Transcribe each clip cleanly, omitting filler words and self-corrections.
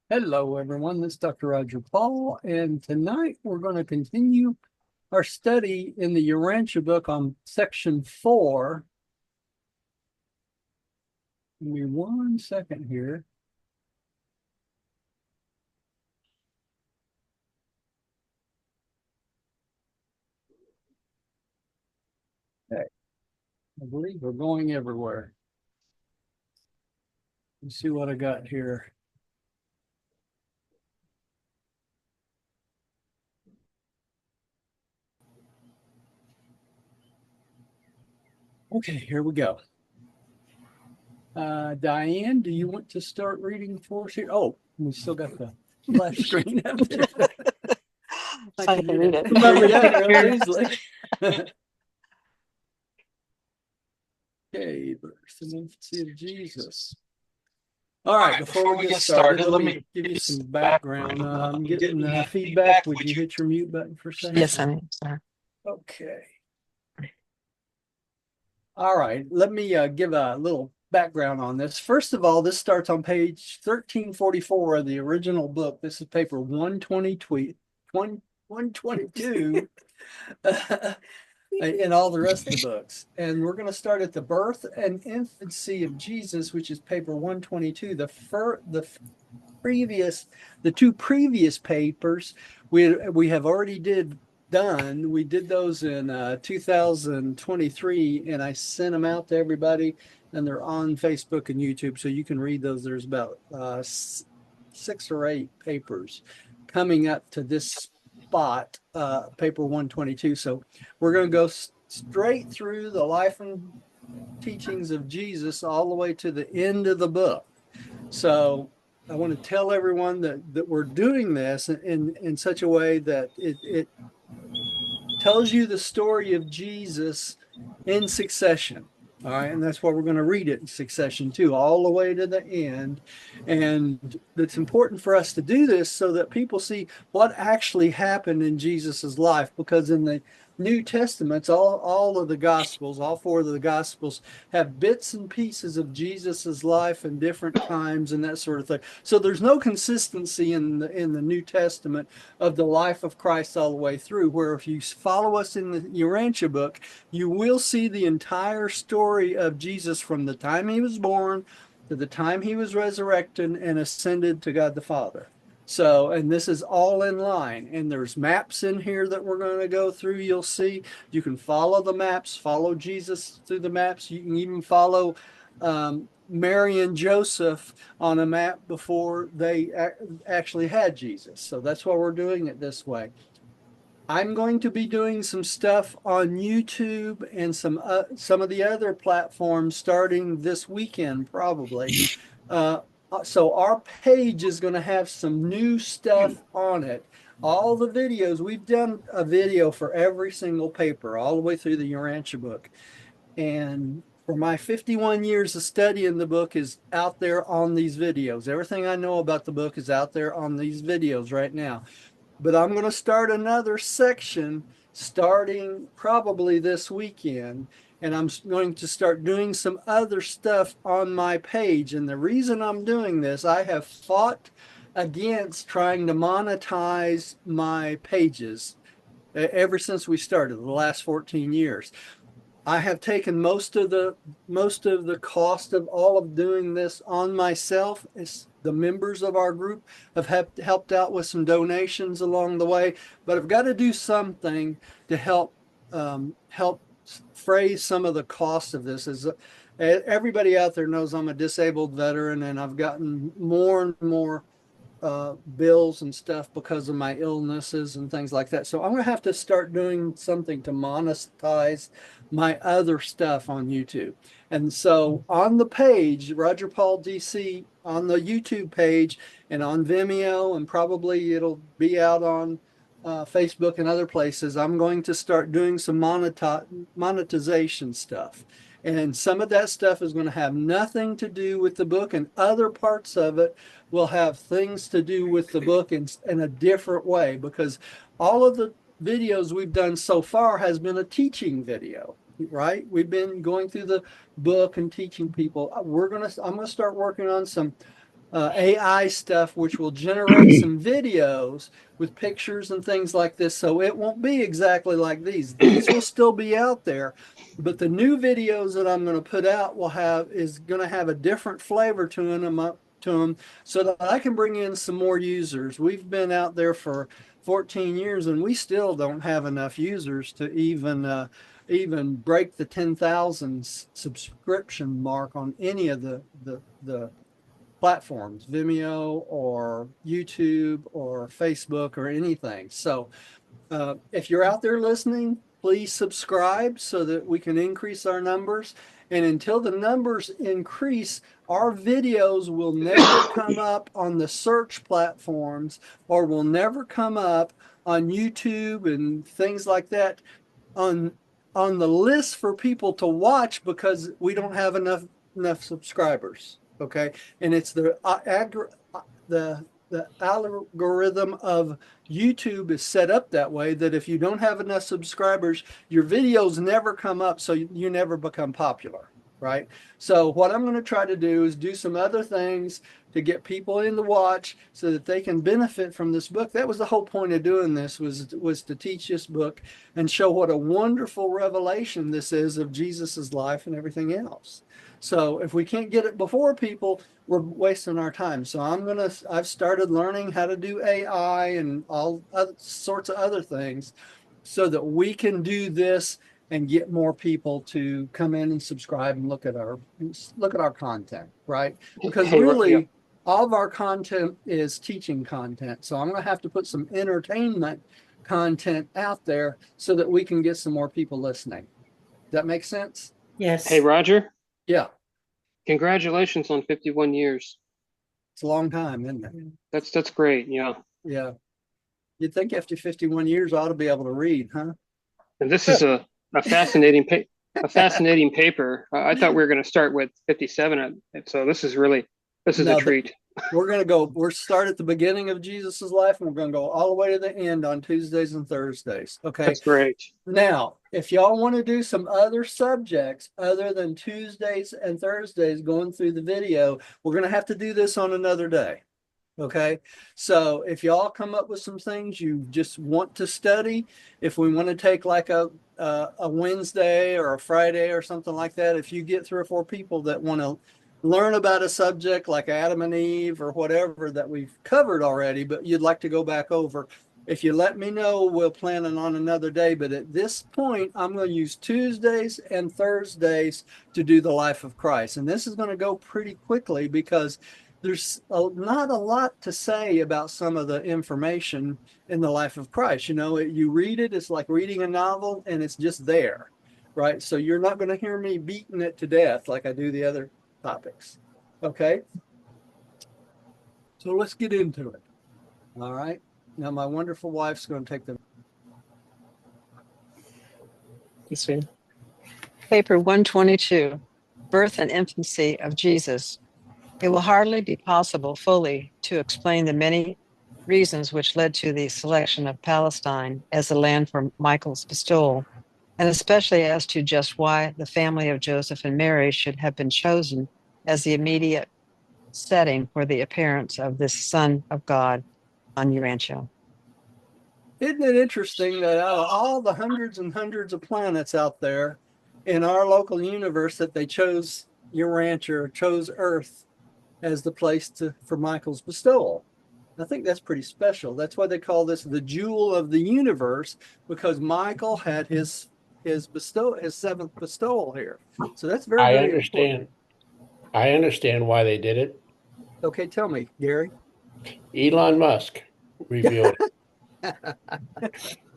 Hello, everyone. This is Dr. Roger Paul, and tonight we're going to continue our study in the Urantia book on section 4. Give me 1 second here. Okay. I believe we're going everywhere. Let's see what I got here. Okay, here we go. Diane, do you want to start reading for us here? Oh, we still got the flash screen up there. I can read it. Remember that real easily. Okay, birth and infancy of Jesus. All right, before we get started, let me give you some background. I'm getting feedback. Would you hit your mute button for a second? Yes, I am. Sorry. Okay. All right, let me give a little background on this. First of all, this starts on page 1344 of the original book. This is paper 122 in all the rest of the books. And we're going to start at the birth and infancy of Jesus, which is paper 122. The two previous papers we have already done. We did those in 2023, and I sent them out to everybody, and they're on Facebook and YouTube, so you can read those. There's about 6 or 8 papers coming up to this spot, paper 122. So we're going to go straight through the life and teachings of Jesus all the way to the end of the book. So I want to tell everyone that we're doing this in such a way that it tells you the story of Jesus in succession. All right, and that's why we're going to read it in succession too, all the way to the end. And it's important for us to do this so that people see what actually happened in Jesus's life, because in the New Testaments, all of the Gospels, all 4 of the Gospels have bits and pieces of Jesus's life in different times and that sort of thing. So there's no consistency in the New Testament of the life of Christ all the way through, where if you follow us in the Urantia book, you will see the entire story of Jesus from the time he was born to the time he was resurrected and ascended to God the Father. So, and this is all in line, and there's maps in here that we're going to go through. You'll see you can follow the maps, follow Jesus through the maps. You can even follow Mary and Joseph on a map before they actually had Jesus. So that's why we're doing it this way. I'm going to be doing some stuff on YouTube and some of the other platforms starting this weekend, probably. So our page is going to have some new stuff on it. All the videos, we've done a video for every single paper, all the way through the Urantia book. And for my 51 years of studying the book is out there on these videos. Everything I know about the book is out there on these videos right now. But I'm going to start another section starting probably this weekend. And I'm going to start doing some other stuff on my page. And the reason I'm doing this, I have fought against trying to monetize my pages ever since we started, the last 14 years. I have taken most of the cost of all of doing this on myself. The members of our group have helped out with some donations along the way, but I've got to do something to help phrase some of the cost of this. As everybody out there knows, I'm a disabled veteran, and I've gotten more and more bills and stuff because of my illnesses and things like that. So I'm going to have to start doing something to monetize my other stuff on YouTube. And so on the page, Roger Paul DC, on the YouTube page and on Vimeo, and probably it'll be out on Facebook and other places, I'm going to start doing some monetization stuff. And some of that stuff is going to have nothing to do with the book, and other parts of it will have things to do with the book in a different way, because all of the videos we've done so far has been a teaching video. right? We've been going through the book and teaching people. I'm gonna start working on some AI stuff, which will generate some videos with pictures and things like this. So it won't be exactly like these. These will still be out there, but the new videos that I'm going to put out is going to have a different flavor to them, so that I can bring in some more users. We've been out there for 14 years and we still don't have enough users to even break the 10,000 subscription mark on any of the platforms, Vimeo or YouTube or Facebook or anything. So if you're out there listening, please subscribe so that we can increase our numbers. And until the numbers increase, our videos will never come up on the search platforms, or will never come up on YouTube and things like that on the list for people to watch, because we don't have enough subscribers. Okay, and it's the algorithm of YouTube is set up that way that if you don't have enough subscribers, your videos never come up, so you never become popular, right? So what I'm going to try to do is do some other things to get people in to watch so that they can benefit from this book. That was the whole point of doing this, was to teach this book and show what a wonderful revelation this is of Jesus's life and everything else. So if we can't get it before people, we're wasting our time. So I've started learning how to do AI and all other sorts of other things so that we can do this and get more people to come in and subscribe and look at our content, right? Because really all of our content is teaching content. So I'm going to have to put some entertainment content out there so that we can get some more people listening. Does that make sense? Yes. Hey, Roger, Yeah. congratulations on 51 years. It's a long time, isn't it? That's great. Yeah. Yeah. You'd think after 51 years, I ought to be able to read, huh? And this is a fascinating paper. I thought we were going to start with 57. So this is No, a treat. We're start at the beginning of Jesus's life, and we're going to go all the way to the end on Tuesdays and Thursdays. Okay. That's great. Now, if y'all want to do some other subjects other than Tuesdays and Thursdays going through the video, we're going to have to do this on another day. Okay. So if y'all come up with some things you just want to study, if we want to take like a Wednesday or a Friday or something like that, if you get 3 or 4 people that want to learn about a subject like Adam and Eve or whatever that we've covered already, but you'd like to go back over, if you let me know, we'll plan it on another day. But at this point, I'm going to use Tuesdays and Thursdays to do the life of Christ. And this is going to go pretty quickly because there's not a lot to say about some of the information in the life of Christ. You know, you read it, it's like reading a novel, and it's just there, right? So you're not going to hear me beating it to death like I do the other topics. Okay. So let's get into it. All right. Now my wonderful wife's going to take the Paper 122, Birth and Infancy of Jesus. It will hardly be possible fully to explain the many reasons which led to the selection of Palestine as the land for Michael's bestowal, and especially as to just why the family of Joseph and Mary should have been chosen as the immediate setting for the appearance of this Son of God on Urantia. Isn't it interesting that out of all the hundreds and hundreds of planets out there in our local universe, that they chose Urantia, chose Earth as the place for Michael's bestowal? I think that's pretty special. That's why they call this the jewel of the universe, because Michael had his seventh bestowal here. So that's very, I very understand. important. I understand why they did it. Okay, tell me, Gary. Elon Musk revealed it.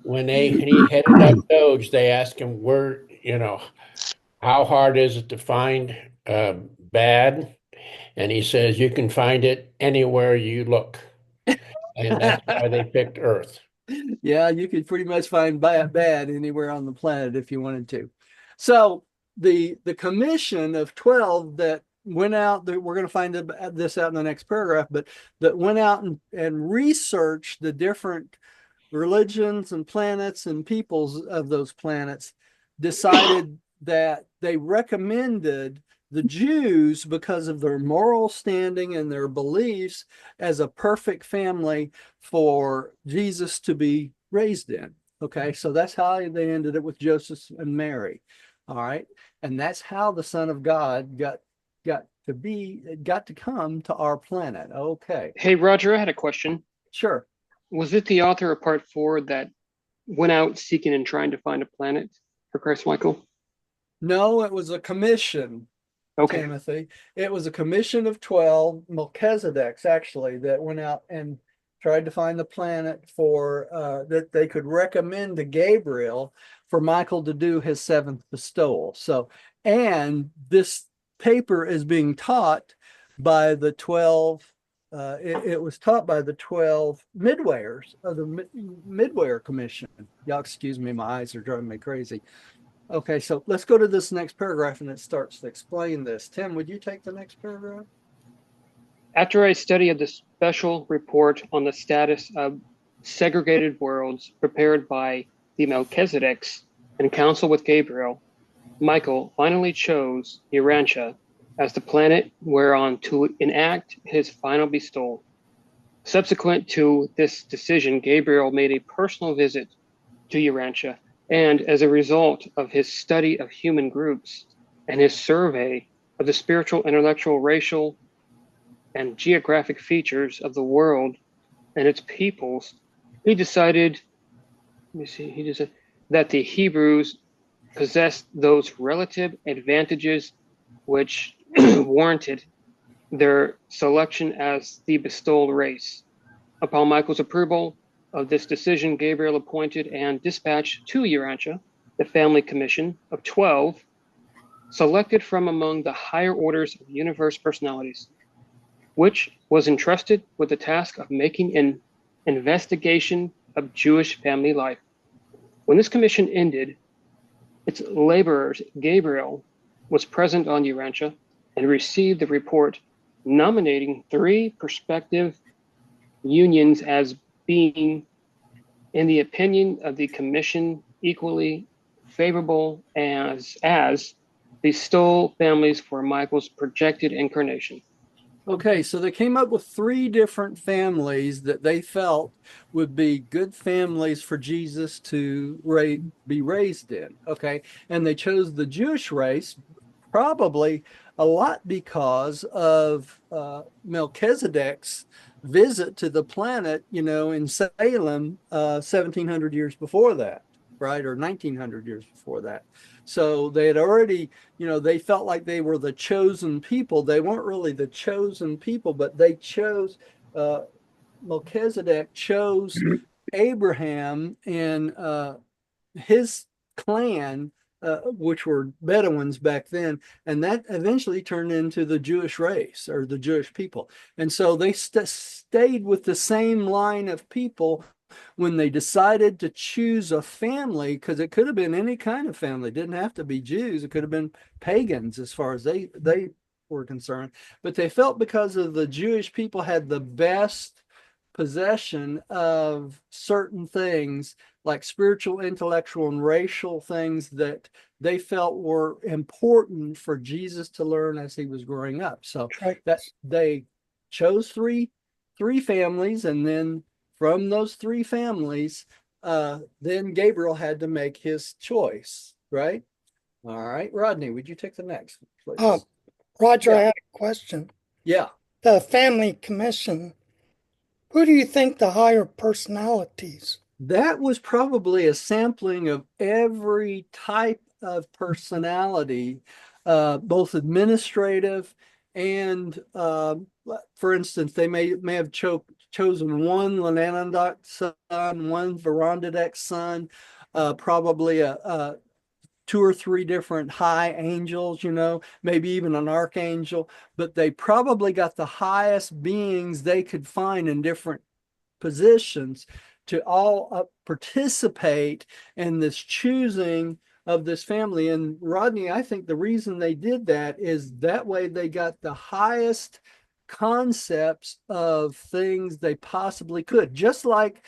When he headed up Doge, they asked him how hard is it to find bad? And he says, you can find it anywhere you look. And that's why they picked Earth. Yeah, you could pretty much find bad anywhere on the planet if you wanted to. So the commission of 12 that went out, we're going to find this out in the next paragraph, but that went out and researched the different religions and planets and peoples of those planets, decided that they recommended the Jews because of their moral standing and their beliefs as a perfect family for Jesus to be raised in. Okay, so that's how they ended it with Joseph and Mary. All right, and that's how the Son of God got to come to our planet. Okay, Hey, Roger, I had a question. sure. Was it the author of Part 4 that went out seeking and trying to find a planet for Christ Michael? No, it was a commission, Okay. Timothy. It was a commission of 12 Melchizedeks, actually, that went out and tried to find the planet for that they could recommend to Gabriel for Michael to do his seventh bestowal. So, and this paper is being taught by the 12. It was taught by the 12 midwayers of the Midwayer Commission. Y'all excuse me, my eyes are driving me crazy. Okay, so let's go to this next paragraph and it starts to explain this. Tim, would you take the next paragraph? After a study of the special report on the status of segregated worlds prepared by the Melchizedeks in council with Gabriel, Michael finally chose Urantia as the planet whereon to enact his final bestowal. Subsequent to this decision, Gabriel made a personal visit to Urantia, and as a result of his study of human groups and his survey of the spiritual, intellectual, racial, and geographic features of the world and its peoples, he decided, that the Hebrews possessed those relative advantages which warranted their selection as the bestowed race. Upon Michael's approval of this decision, Gabriel appointed and dispatched to Urantia the family commission of 12, selected from among the higher orders of universe personalities, which was entrusted with the task of making an investigation of Jewish family life. When this commission ended, its laborers, Gabriel, was present on Urantia and received the report nominating 3 prospective unions as being, in the opinion of the commission, equally favorable as the Stoll families for Michael's projected incarnation. Okay, so they came up with 3 different families that they felt would be good families for Jesus to be raised in. Okay, and they chose the Jewish race probably a lot because of Melchizedek's visit to the planet, in Salem 1700 years before that, right? Or 1900 years before that. So they had already, they felt like they were the chosen people. They weren't really the chosen people, but they chose, Melchizedek chose Abraham and his clan, which were Bedouins back then, and that eventually turned into the Jewish race or the Jewish people. And so they stayed with the same line of people when they decided to choose a family, because it could have been any kind of family. It didn't have to be Jews. It could have been pagans as far as they were concerned. But they felt because of the Jewish people had the best possession of certain things like spiritual, intellectual, and racial things that they felt were important for Jesus to learn as he was growing up. So that they chose three families, and then from those 3 families, then Gabriel had to make his choice, right? All right, Rodney, would you take the next, please? Roger, Yeah. I had a question. Yeah. The family commission, who do you think the higher personalities? That was probably a sampling of every type of personality, both administrative and, for instance, they may have chosen one Lenanandok son, one Verondadek son, probably a 2 or 3 different high angels, maybe even an archangel, but they probably got the highest beings they could find in different positions to all participate in this choosing of this family. And Rodney, I think the reason they did that is that way they got the highest concepts of things they possibly could. Just like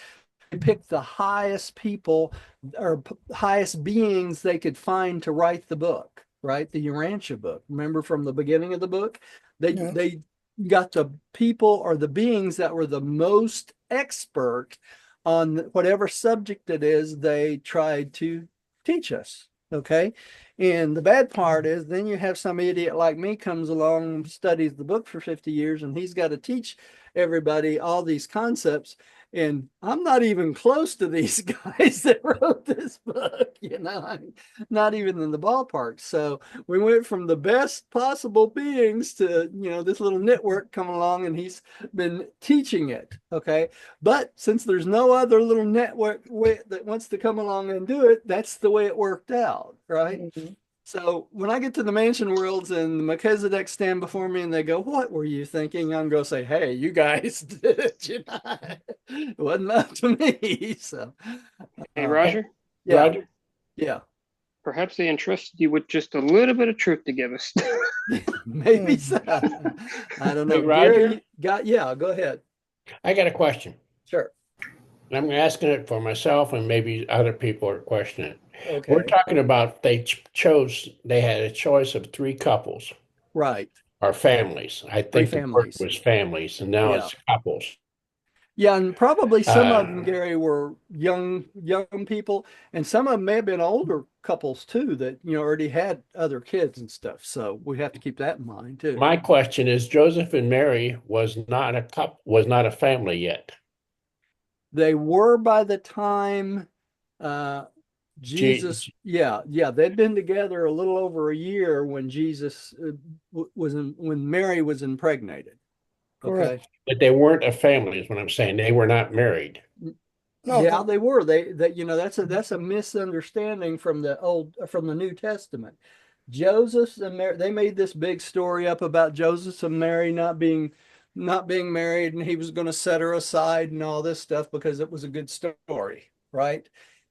picked the highest people or highest beings they could find to write the book, right? The Urantia book. Remember from the beginning of the book? They got the people or the beings that were the most expert on whatever subject it is they tried to teach us. Okay. And the bad part is then you have some idiot like me comes along, studies the book for 50 years, and he's got to teach everybody all these concepts. And I'm not even close to these guys that wrote this book, I'm not even in the ballpark. So we went from the best possible beings to, this little network coming along, and he's been teaching it. Okay. But since there's no other little network that wants to come along and do it, that's the way it worked out. Right. Mm-hmm. So when I get to the mansion worlds and the Melchizedek stand before me and they go, "What were you thinking?" I'm going to say, "Hey, you guys did it. It wasn't up to me." So, Hey, Roger? yeah, Roger? yeah, Perhaps they entrusted you with just a little bit of truth to give us. maybe so. I don't know. Hey, Roger? Gary, go ahead. I got a question. Sure. And I'm asking it for myself, and maybe other people are questioning it. We're Okay. talking about they had a choice of three couples Right. or families. I Three think the word families. was families, and now Yeah. it's couples. Yeah, and probably some of them, Uh, Gary, were young people, and some of them may have been older couples too that already had other kids and stuff. So we have to keep that in mind too. my question is, Joseph and Mary was not a family yet. They were by the time uh, Jesus, G- they'd been together a little over a year when Jesus when Mary was impregnated. Okay. Correct. but they weren't a family, is what I'm saying. They were not married. No, Yeah, they were. That's a misunderstanding from the New Testament. Joseph and Mary, they made this big story up about Joseph and Mary not being married, and he was going to set her aside and all this stuff because it was a good story, right?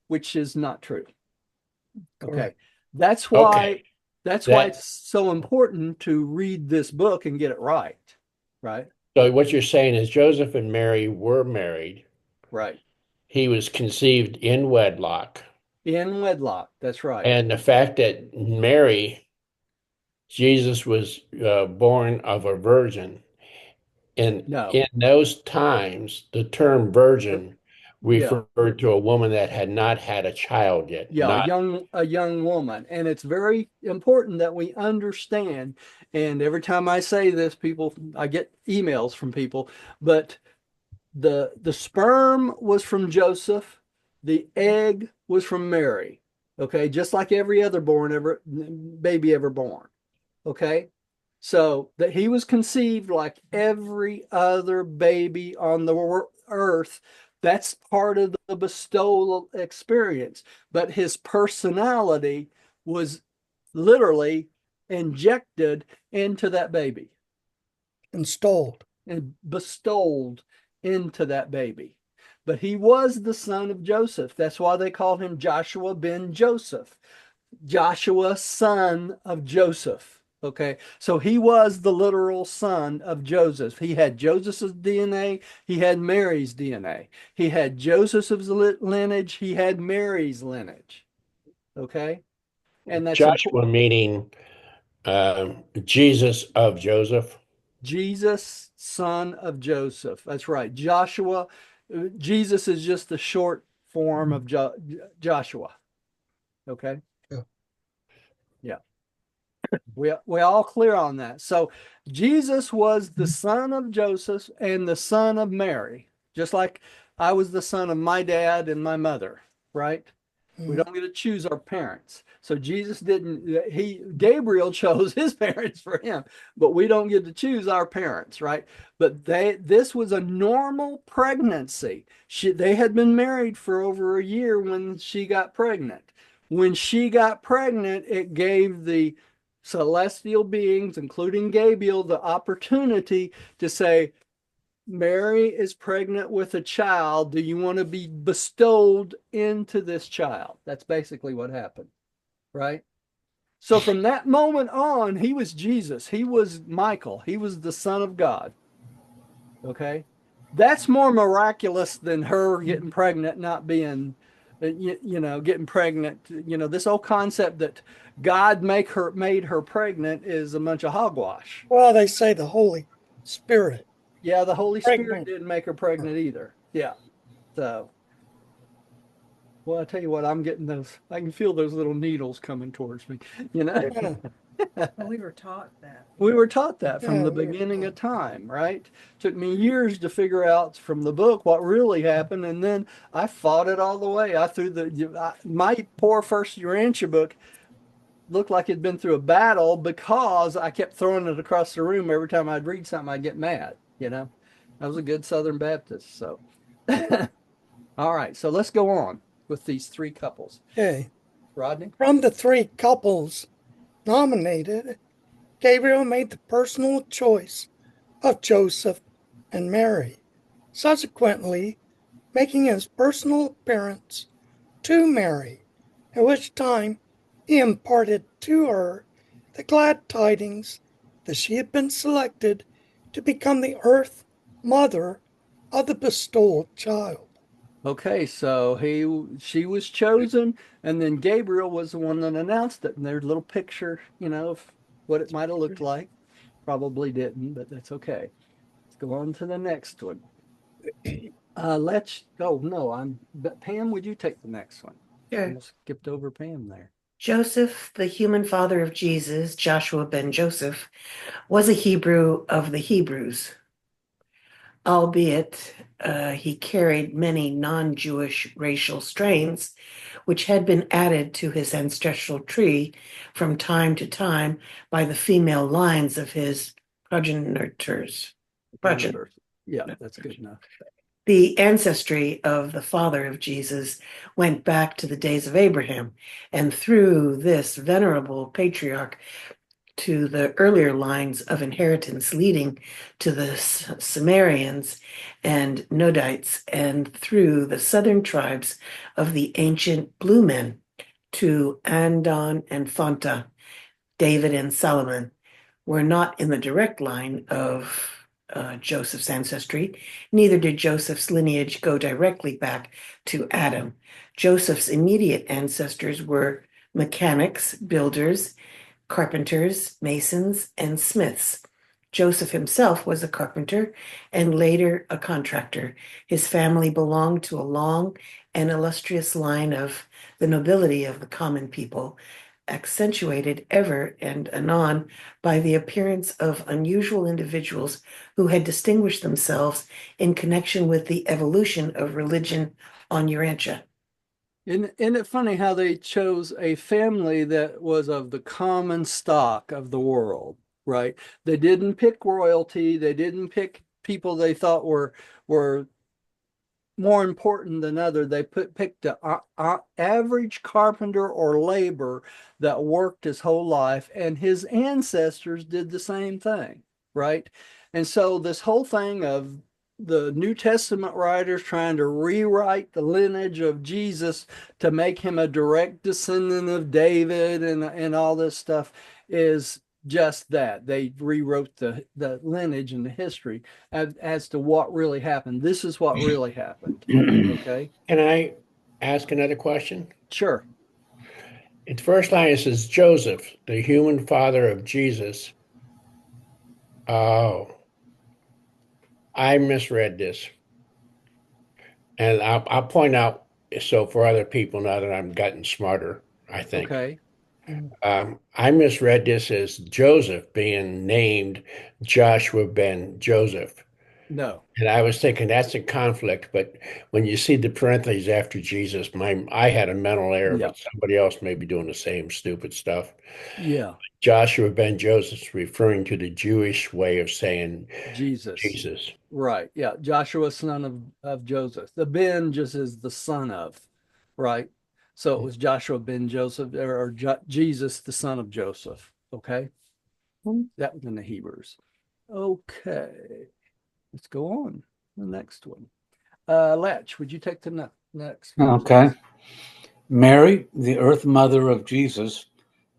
Which is not true. Okay. correct. That's why Okay, that's why that it's so important to read this book and get it right. Right? so what you're saying is Joseph and Mary were married. Right. He was conceived in wedlock, In wedlock. That's right. and the fact that Jesus was born of a virgin. And No. in those times, the term virgin Yeah. referred to a woman that had not had a child yet. Yeah, Not a young woman. And it's very important that we understand. And every time I say this, I get emails from people, but the sperm was from Joseph, the egg was from Mary. Okay, just like every other baby ever born. Okay. So that he was conceived like every other baby on the earth. That's part of the bestowal experience. But his personality was literally injected into that baby Installed. and bestowed into that baby. But he was the son of Joseph. That's why they called him Joshua ben Joseph. Joshua, son of Joseph. Okay, so he was the literal son of Joseph. He had Joseph's DNA, he had Mary's DNA. He had Joseph's lineage, he had Mary's lineage. Okay, and that's important. Joshua meaning Jesus of Joseph. Jesus, son of Joseph. That's right. Joshua, Jesus is just the short form of Joshua. Okay, Yeah. yeah. We all clear on that. So Jesus was the son of Joseph and the son of Mary, just like I was the son of my dad and my mother, right? We Mhm. don't get to choose our parents. So Jesus didn't, Gabriel chose his parents for him, but we don't get to choose our parents, right? But this was a normal pregnancy. They had been married for over a year when she got pregnant. When she got pregnant, it gave the celestial beings, including Gabriel, the opportunity to say, Mary is pregnant with a child. Do you want to be bestowed into this child? That's basically what happened, right? So from that moment on, he was Jesus. He was Michael. He was the Son of God. Okay. that's more miraculous than her getting pregnant, not being, getting pregnant. This whole concept that God made her pregnant is a bunch of hogwash. Well, they say the Holy Spirit. Yeah, the Holy Spirit Pregnant. didn't make her pregnant either. Yeah. So, well, I tell you what, I'm getting those. I can feel those little needles coming towards me. Yeah, Well, we were taught that. We were taught that from Yeah, the we were beginning of taught. time, right? Took me years to figure out from the book what really happened, and then I fought it all the way. My poor first Urantia book looked like it'd been through a battle because I kept throwing it across the room every time I'd read something. I'd get mad. I was a good Southern Baptist, so. All right, so let's go on with these three couples. Okay. Rodney? From the three couples nominated, Gabriel made the personal choice of Joseph and Mary, subsequently making his personal appearance to Mary, at which time he imparted to her the glad tidings that she had been selected to become the earth mother of the bestowed child. Okay, so she was chosen, and then Gabriel was the one that announced it. And there's a little picture, of what it might have looked like. Probably didn't, but that's okay. Let's go on to the next one. Let's go. No, but Pam, would you take the next one? Sure. Almost skipped over Pam there. Joseph, the human father of Jesus, Joshua ben Joseph, was a Hebrew of the Hebrews, albeit he carried many non-Jewish racial strains, which had been added to his ancestral tree from time to time by the female lines of his progenitors. Yeah, that's good enough. The ancestry of the father of Jesus went back to the days of Abraham, and through this venerable patriarch to the earlier lines of inheritance leading to the Sumerians and Nodites, and through the southern tribes of the ancient Blue Men to Andon and Phanta, David and Solomon, were not in the direct line of Joseph's ancestry. Neither did Joseph's lineage go directly back to Adam. Joseph's immediate ancestors were mechanics, builders, carpenters, masons, and smiths. Joseph himself was a carpenter and later a contractor. His family belonged to a long and illustrious line of the nobility of the common people, accentuated ever and anon by the appearance of unusual individuals who had distinguished themselves in connection with the evolution of religion on Urantia. Isn't it funny how they chose a family that was of the common stock of the world, right? They didn't pick royalty. They didn't pick people they thought were more important than other. They picked an average carpenter or laborer that worked his whole life, and his ancestors did the same thing, right? And so this whole thing of the New Testament writers trying to rewrite the lineage of Jesus to make him a direct descendant of David and all this stuff is just that. They rewrote the lineage and the history as to what really happened. This is what really happened. Okay. Can I ask another question? Sure. In the first line, it says Joseph, the human father of Jesus. Oh, I misread this. And I'll point out, so for other people, now that I'm gotten smarter, I think. Okay. I misread this as Joseph being named Joshua ben Joseph. No. And I was thinking that's a conflict, but when you see the parentheses after Jesus, I had a mental error, Yeah. but somebody else may be doing the same stupid stuff. Yeah. Joshua ben Joseph is referring to the Jewish way of saying Jesus. Right. Yeah. Joshua, son of Joseph. The Ben just is the son of, right? So it was Joshua ben Joseph or Jesus, the son of Joseph. Okay. That was in the Hebrews. Okay. Let's go on. The next one. Latch, would you take the next one? Okay. Please? Mary, the earth mother of Jesus,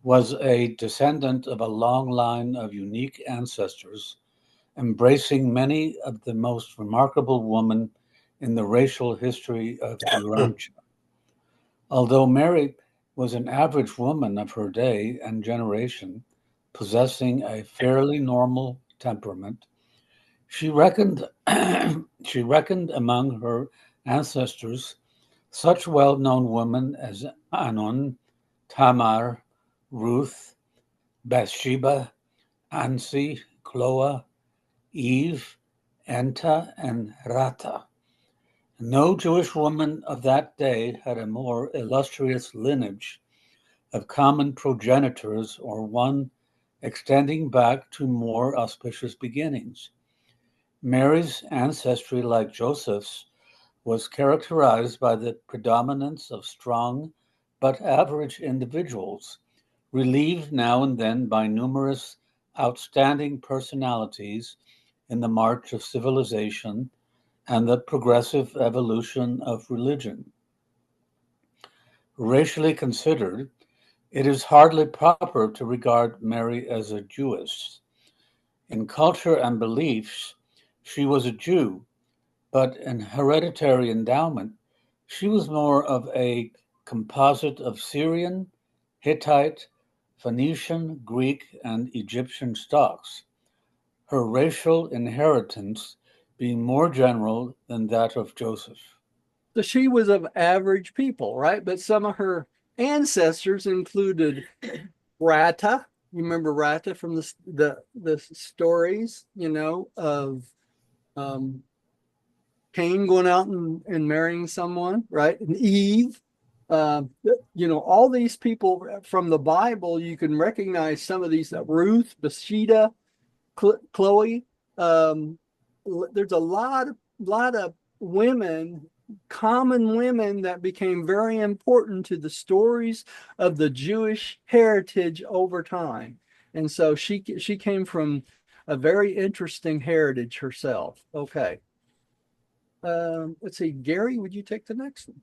was a descendant of a long line of unique ancestors embracing many of the most remarkable women in the racial history of Urantia. Although Mary was an average woman of her day and generation, possessing a fairly normal temperament, she reckoned among her ancestors such well-known women as Anon, Tamar, Ruth, Bathsheba, Ansi, Chloe, Eve, Enta, and Rata. No Jewish woman of that day had a more illustrious lineage of common progenitors or one extending back to more auspicious beginnings. Mary's ancestry, like Joseph's, was characterized by the predominance of strong but average individuals, relieved now and then by numerous outstanding personalities in the march of civilization and the progressive evolution of religion. Racially considered, it is hardly proper to regard Mary as a Jewess. In culture and beliefs, she was a Jew, but in hereditary endowment, she was more of a composite of Syrian, Hittite, Phoenician, Greek, and Egyptian stocks, her racial inheritance being more general than that of Joseph. So she was of average people, right? But some of her ancestors included Rata. You remember Rata from the stories, of Cain going out and marrying someone, right? And Eve. All these people from the Bible, you can recognize some of these, Ruth, Bathsheba, Chloe. There's a lot of women, common women, that became very important to the stories of the Jewish heritage over time. And so she came from a very interesting heritage herself. Okay. Let's see, Gary, would you take the next one?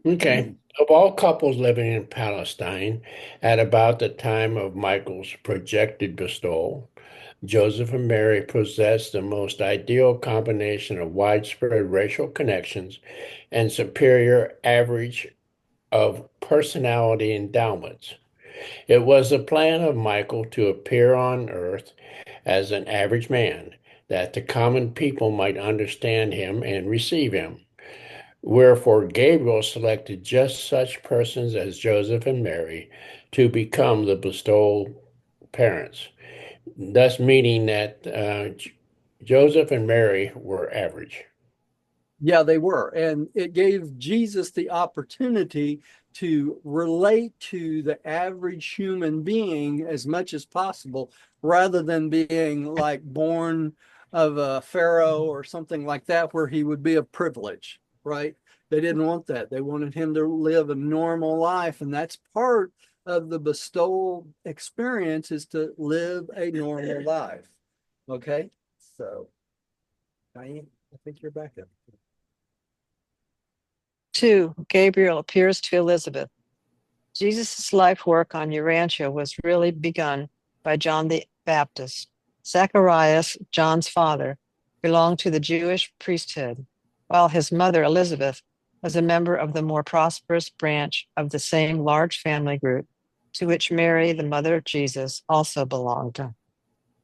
Okay. Of all couples living in Palestine at about the time of Michael's projected bestowal, Joseph and Mary possessed the most ideal combination of widespread racial connections and superior average of personality endowments. It was the plan of Michael to appear on earth as an average man, that the common people might understand him and receive him. Wherefore Gabriel selected just such persons as Joseph and Mary to become the bestowed parents, thus meaning that Joseph and Mary were average. Yeah, they were. And it gave Jesus the opportunity to relate to the average human being as much as possible, rather than being like born of a pharaoh or something like that, where he would be a privilege, right? They didn't want that. They wanted him to live a normal life. And that's part of the bestowal experience, is to live a normal life. Okay. So, Diane, I think you're back up. 2. Gabriel appears to Elizabeth. Jesus' life work on Urantia was really begun by John the Baptist. Zacharias, John's father, belonged to the Jewish priesthood, while his mother, Elizabeth, was a member of the more prosperous branch of the same large family group to which Mary, the mother of Jesus, also belonged.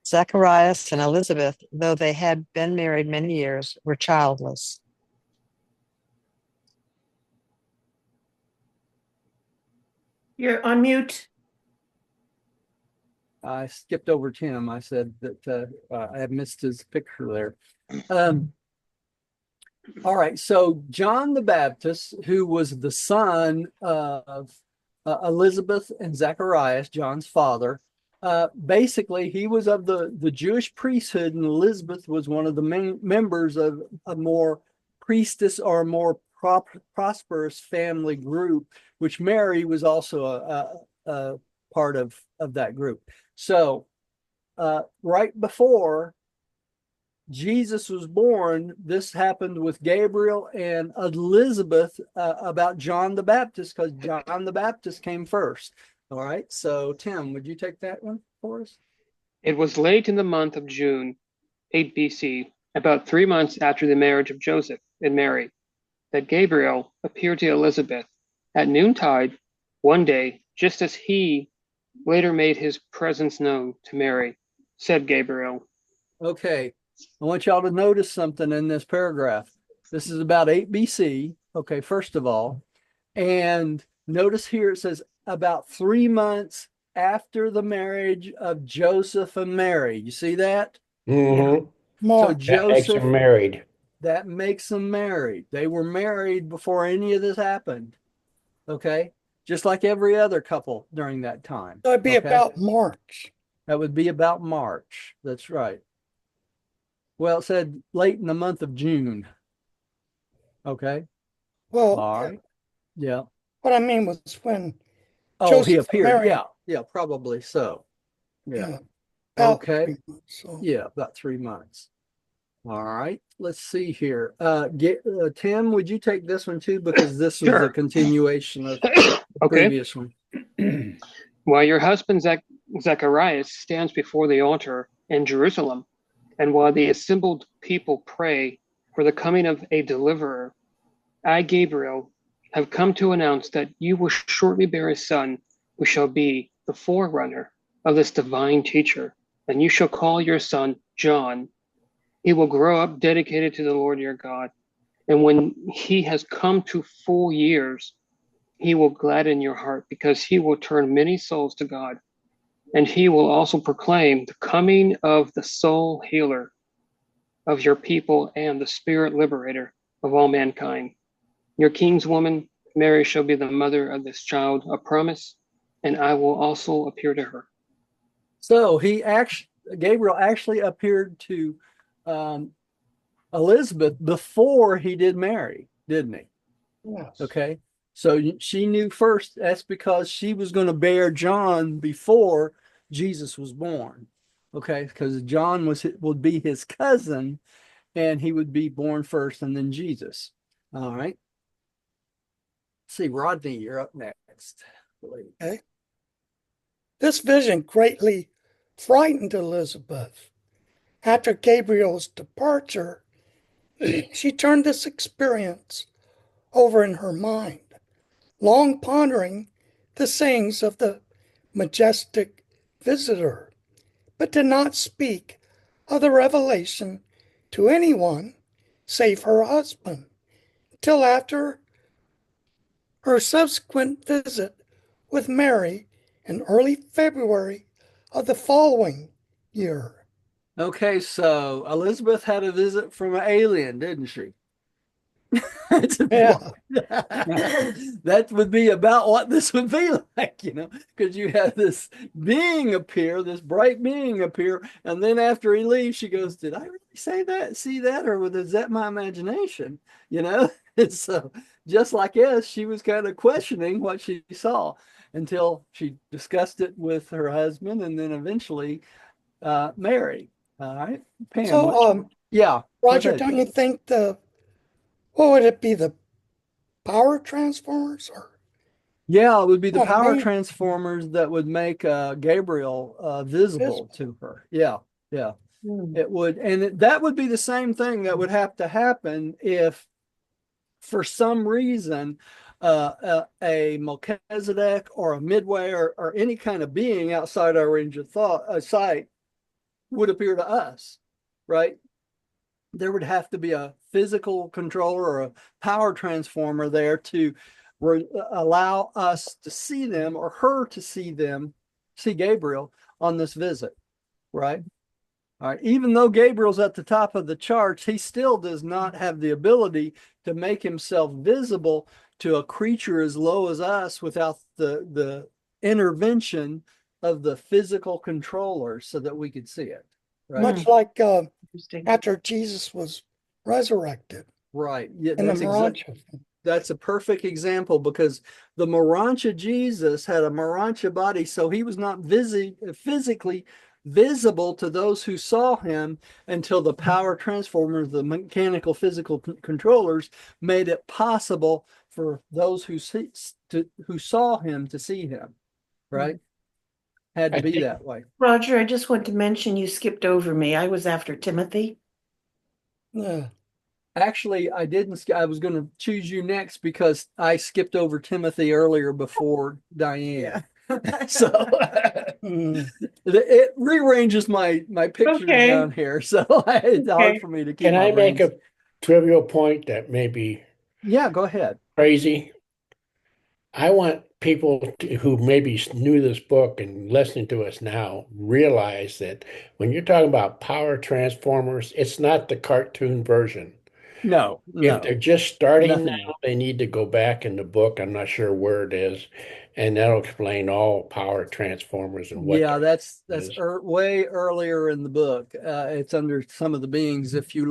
Zacharias and Elizabeth, though they had been married many years, were childless. You're on mute. I skipped over Tim. I said that I had missed his picture there. All right. So John the Baptist, who was the son of Elizabeth and Zacharias, John's father, basically he was of the Jewish priesthood, and Elizabeth was one of the members of a more priestess or more prosperous family group, which Mary was also a part of that group. So right before Jesus was born, this happened with Gabriel and Elizabeth about John the Baptist, because John the Baptist came first. All right. So, Tim, would you take that one for us? It was late in the month of June, 8 BC, about 3 months after the marriage of Joseph and Mary, that Gabriel appeared to Elizabeth at noontide one day, just as he later made his presence known to Mary, said Gabriel. Okay, I want y'all to notice something in this paragraph. This is about 8 BC. Okay, first of all, and notice here it says about 3 months after the marriage of Joseph and Mary. You see that? Mm-hmm. So Mark. That makes Joseph, them married. that makes them married. They were married before any of this happened. Okay, just like every other couple during that time. So it'd be Okay, about March. that would be about March. That's right. Well, it said late in the month of June. Okay. Well, All right. Yeah. what I mean was when Oh, he Joseph and appeared. Mary, Yeah. Yeah. Probably so. Yeah. yeah, about Okay. 3 months. So Yeah. About 3 months. All right. Let's see here. Tim, would you take this one too? Because this was a Sure. continuation of the Okay. previous one. While your husband Zacharias stands before the altar in Jerusalem, and while the assembled people pray for the coming of a deliverer, I, Gabriel, have come to announce that you will shortly bear a son who shall be the forerunner of this divine teacher, and you shall call your son John. He will grow up dedicated to the Lord your God, and when he has come to full years, he will gladden your heart because he will turn many souls to God. And he will also proclaim the coming of the soul healer of your people and the spirit liberator of all mankind. Your king's woman, Mary, shall be the mother of this child, a promise, and I will also appear to her. So Gabriel actually appeared to um, Elizabeth before he did Mary, didn't he? yes. Okay. So she knew first. That's because she was going to bear John before Jesus was born. Okay. Because John would be his cousin and he would be born first and then Jesus. All right. Let's see, Rodney, you're up next. Okay. This vision greatly frightened Elizabeth. After Gabriel's departure, she turned this experience over in her mind, long pondering the sayings of the majestic visitor, but did not speak of the revelation to anyone save her husband, till after her subsequent visit with Mary in early February of the following year. Okay. So Elizabeth had a visit from an alien, didn't she? Yeah. That would be about what this would be like, because you have this being appear, this bright being appear, and then after he leaves, she goes, "Did I really say that, see that, or is that my imagination?" And so just like us, she was kind of questioning what she saw until she discussed it with her husband, and then eventually Mary. All right, Pam. So, Yeah, go Roger, ahead. don't you think what would it be, the power transformers? Or Yeah, it would be the oh, power maybe transformers that would make Gabriel visible to her. Yeah, yeah, it would. And that would be the same thing that would have to happen if, for some reason, a Melchizedek or a Midway or any kind of being outside our range of sight would appear to us, right? There would have to be a physical controller or a power transformer there to allow us to see them or her to see Gabriel on this visit, right? All right. Even though Gabriel's at the top of the charts, he still does not have the ability to make himself visible to a creature as low as us without the intervention of the physical controller so that we could see it, right? much like after Jesus was resurrected Right. Yeah, in the Urantia. that's a perfect example because the Urantia Jesus had a Urantia body, so he was not physically visible to those who saw him until the power transformers, the mechanical physical controllers, made it possible for those who saw him to see him. Right. had to I be think that way. Roger, I just want to mention you skipped over me. I was after Timothy. Yeah. Actually, I didn't. I was going to choose you next because I skipped over Timothy earlier before Diane. So Mm. it rearranges my pictures Okay. down here, so it's hard Okay. for me to keep can my I make brains. a trivial point that may be Yeah, go ahead. crazy? I want people who maybe knew this book and listening to us now realize that when you're talking about power transformers, it's not the cartoon version. No, If they're no, just starting nothing. now, they need to go back in the book. I'm not sure where it is, and that'll explain all power transformers and what Yeah, that's there is. way earlier in the book. It's under some of the beings. If you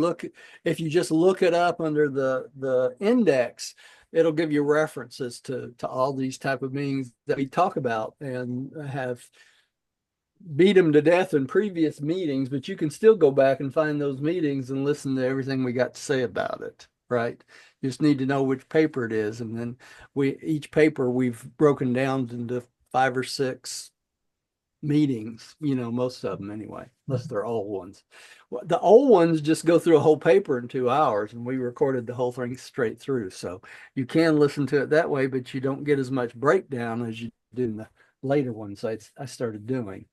just look it up under the index, it'll give you references to all these type of beings that we talk about and have beat them to death in previous meetings. But you can still go back and find those meetings and listen to everything we got to say about it. Right? You just need to know which paper it is, and then each paper we've broken down into 5 or 6 meetings, most of them anyway, unless they're old ones. Well, the old ones just go through a whole paper in 2 hours, and we recorded the whole thing straight through. So you can listen to it that way, but you don't get as much breakdown as you do in the later ones I started doing.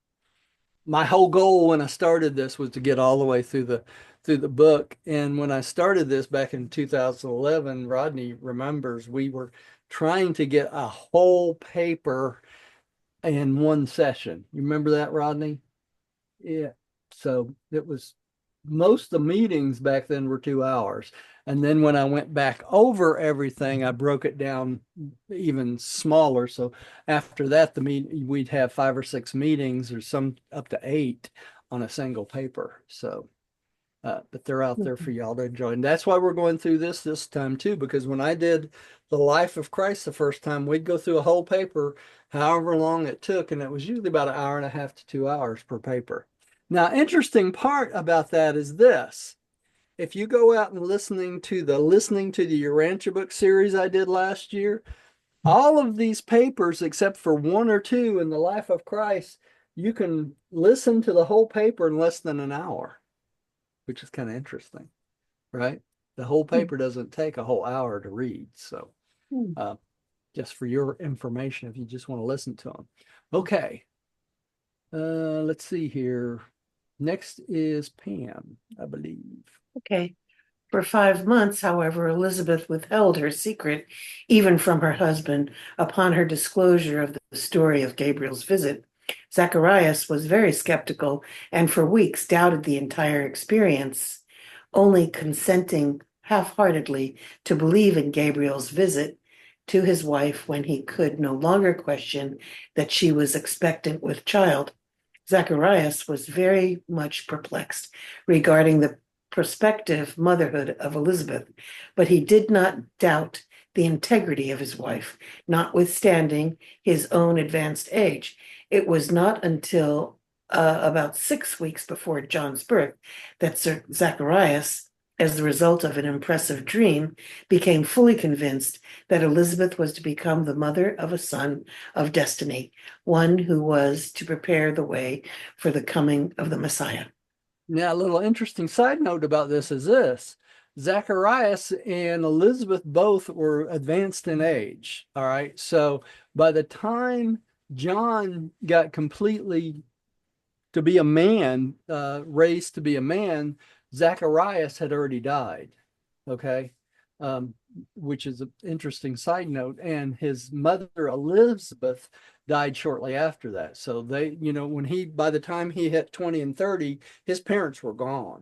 My whole goal when I started this was to get all the way through the book. And when I started this back in 2011, Rodney remembers we were trying to get a whole paper in one session. You remember that, Rodney? Yeah. So it was most of the meetings back then were 2 hours. And then when I went back over everything, I broke it down even smaller. So after that, we'd have 5 or 6 meetings or some up to 8 on a single paper. So but they're out there for y'all to enjoy. And that's why we're going through this time too, because when I did the life of Christ the first time, we'd go through a whole paper, however long it took, and it was usually about 1.5 hours to 2 hours per paper. Now, interesting part about that is this. If you go out and listening to the Urantia Book series I did last year, all of these papers, except for 1 or 2 in the life of Christ, you can listen to the whole paper in less than an hour, which is kind of interesting, right? The whole paper doesn't take a whole hour to read. So uh, just for your information, if you just want to listen to them. Okay. Let's see here. Next is Pam, I believe. Okay. For 5 months, however, Elizabeth withheld her secret, even from her husband, upon her disclosure of the story of Gabriel's visit. Zacharias was very skeptical and for weeks doubted the entire experience, only consenting half-heartedly to believe in Gabriel's visit to his wife when he could no longer question that she was expectant with child. Zacharias was very much perplexed regarding the prospective motherhood of Elizabeth, but he did not doubt the integrity of his wife, notwithstanding his own advanced age. It was not until about 6 weeks before John's birth that Zacharias, as the result of an impressive dream, became fully convinced that Elizabeth was to become the mother of a son of destiny, one who was to prepare the way for the coming of the Messiah. Now, a little interesting side note about this is this. Zacharias and Elizabeth both were advanced in age. All right. So by the time John got completely to be a man, raised to be a man, Zacharias had already died. Okay. Um, which is an interesting side note. And his mother, Elizabeth, died shortly after that. So by the time he hit 20 and 30, his parents were gone,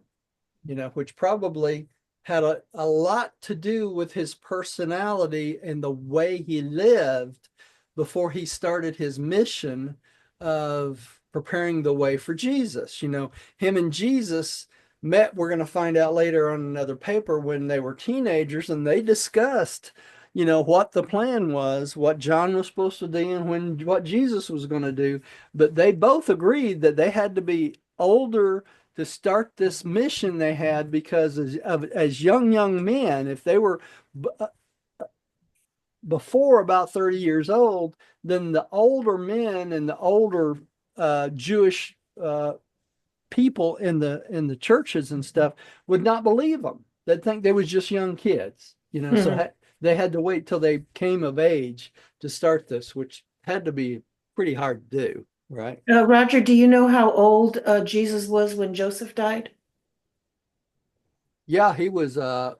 which probably had a lot to do with his personality and the way he lived before he started his mission of preparing the way for Jesus. Him and Jesus met, we're going to find out later on another paper, when they were teenagers, and they discussed what the plan was, what John was supposed to do, and what Jesus was going to do. But they both agreed that they had to be older to start this mission they had, because as young men, if they were before about 30 years old, then the older men and the older Jewish people in the churches and stuff would not believe them. They'd think they was just young kids, so they had to wait till they came of age to start this, which had to be pretty hard to do, right? Roger, do you know how old Jesus was when Joseph died? Yeah, he was Was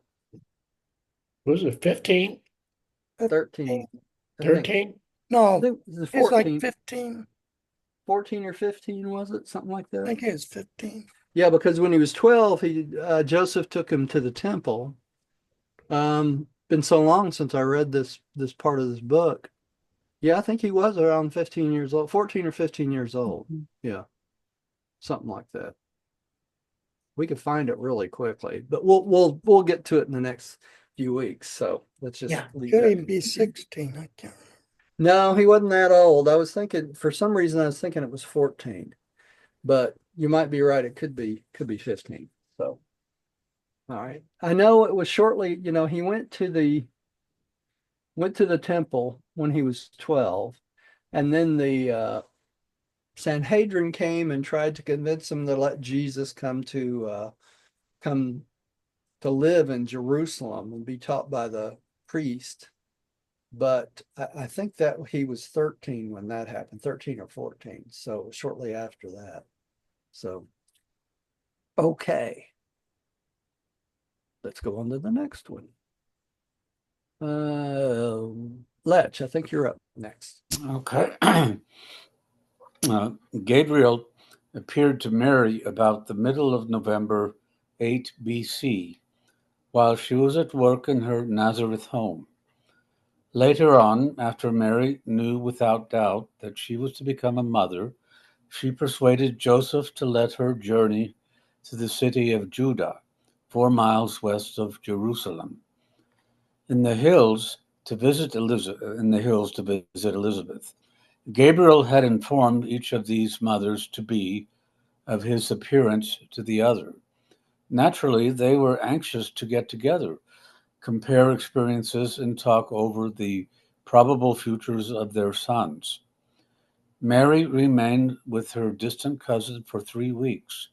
it 15? 13. 13? I No, think it was he's like 14, 15. 14 or 15, was it? Something like I that. think he was 15. Yeah, because when he was 12, Joseph took him to the temple. Been so long since I read this part of this book. Yeah, I think he was around 15 years old, 14 or 15 years old. Yeah, something like that. We could find it really quickly, but we'll get to it in the next few weeks. So let's just leave Could that. even be 16. I can't remember. No, he wasn't that old. I was thinking, for some reason, I was thinking it was 14, but you might be right. It could be 15. So, all right. I know it was shortly, he went to the temple when he was 12, and then the Sanhedrin came and tried to convince him to let Jesus come to live in Jerusalem and be taught by the priest. But I think that he was 13 when that happened, 13 or 14. So shortly after that. So, okay. Let's go on to the next one. Letch, I think you're up next. Okay. Gabriel appeared to Mary about the middle of November 8 BC, while she was at work in her Nazareth home. Later on, after Mary knew without doubt that she was to become a mother, she persuaded Joseph to let her journey to the city of Judah, 4 miles west of Jerusalem, in the hills to visit Elizabeth. Gabriel had informed each of these mothers-to-be of his appearance to the other. Naturally, they were anxious to get together, compare experiences, and talk over the probable futures of their sons. Mary remained with her distant cousin for 3 weeks.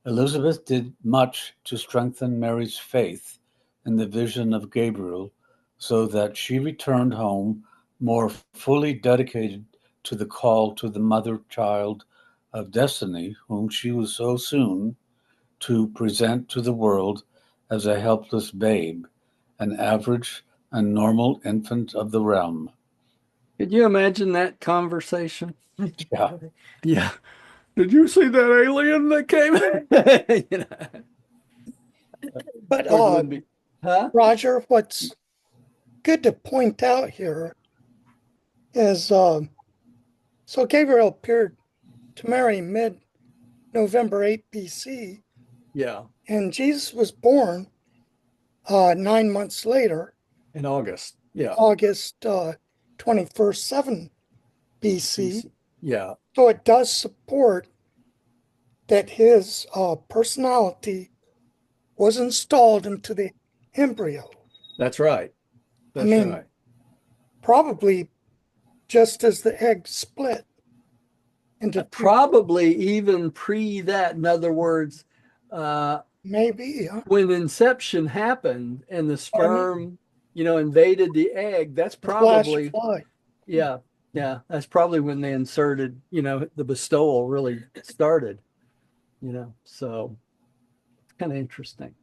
Elizabeth did much to strengthen Mary's faith in the vision of Gabriel, so that she returned home more fully dedicated to the call to the mother-child of destiny, whom she was so soon to present to the world as a helpless babe, an average and normal infant of the realm. Could you imagine that conversation? Yeah. Yeah. Did you see that alien that came? But Of course, it wouldn't be. Huh? Roger, what's good to point out here is so Gabriel appeared to Mary mid-November 8 BC, Yeah, and Jesus was born 9 months later, in August. Yeah. August 21st, 7 BC. Yeah, So it does support that his personality was installed into the embryo. that's right. I That's mean, right. probably just as the egg split into two, Probably even pre that. In other words, maybe. when inception happened and the I mean, sperm, invaded the egg, that's the flash of probably, light. yeah, yeah, that's probably when they inserted, the bestowal really started, so it's kind of interesting.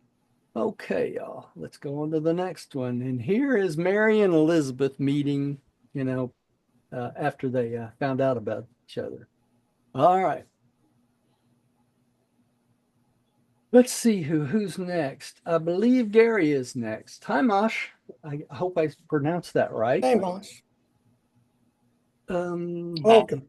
Okay, y'all, let's go on to the next one. And here is Mary and Elizabeth meeting, after they found out about each other. All right. Let's see who's next. I believe Gary is next. Hi, Mosh. I hope I pronounced that right. Hey, Moss. Welcome.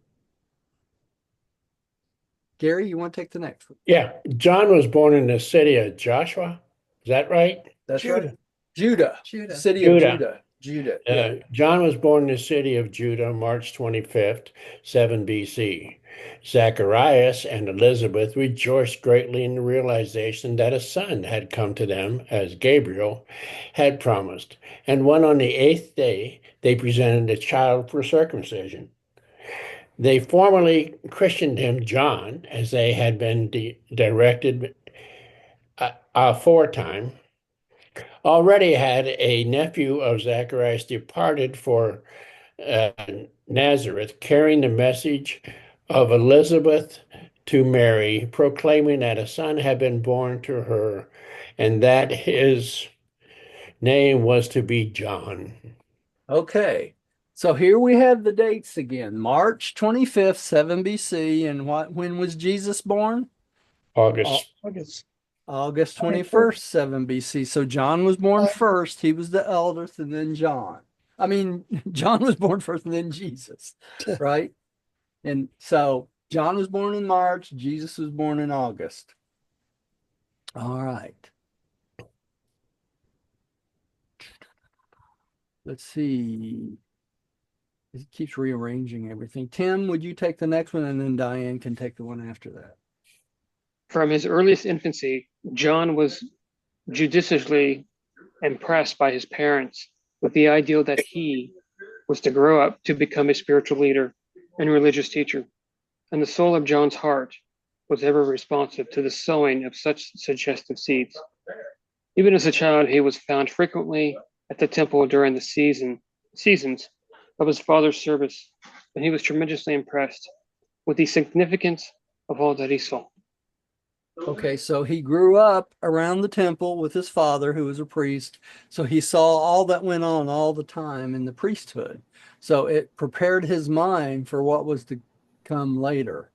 Gary, you want to take the next one? Yeah. John was born in the city of Joshua. Is that right? That's Judah. right. Judah. Judah. City of Judah. Judah. Judah. Yeah. John was born in the city of Judah, March 25th, 7 BC. Zacharias and Elizabeth rejoiced greatly in the realization that a son had come to them, as Gabriel had promised. And when on the 8th day they presented a child for circumcision, They formally christened him John, as they had been directed aforetime. Already had a nephew of Zacharias departed for uh, Nazareth, carrying the message of Elizabeth to Mary, proclaiming that a son had been born to her, and that his name was to be John. Okay. So here we have the dates again. March 25th, 7 BC. And when was Jesus born? August. August. August 21st, 7 BC. So John was born first. He was the eldest, and then John. I mean, John was born first and then Jesus, right? And so John was born in March, Jesus was born in August. All right. Let's see. It keeps rearranging everything. Tim, would you take the next one, and then Diane can take the one after that? From his earliest infancy, John was judiciously impressed by his parents with the ideal that he was to grow up to become a spiritual leader and religious teacher. And the soul of John's heart was ever responsive to the sowing of such suggestive seeds. Even as a child, he was found frequently at the temple during the seasons of his father's service, and he was tremendously impressed with the significance of all that he saw. Okay, so he grew up around the temple with his father, who was a priest. So he saw all that went on all the time in the priesthood. So it prepared his mind for what was to come later.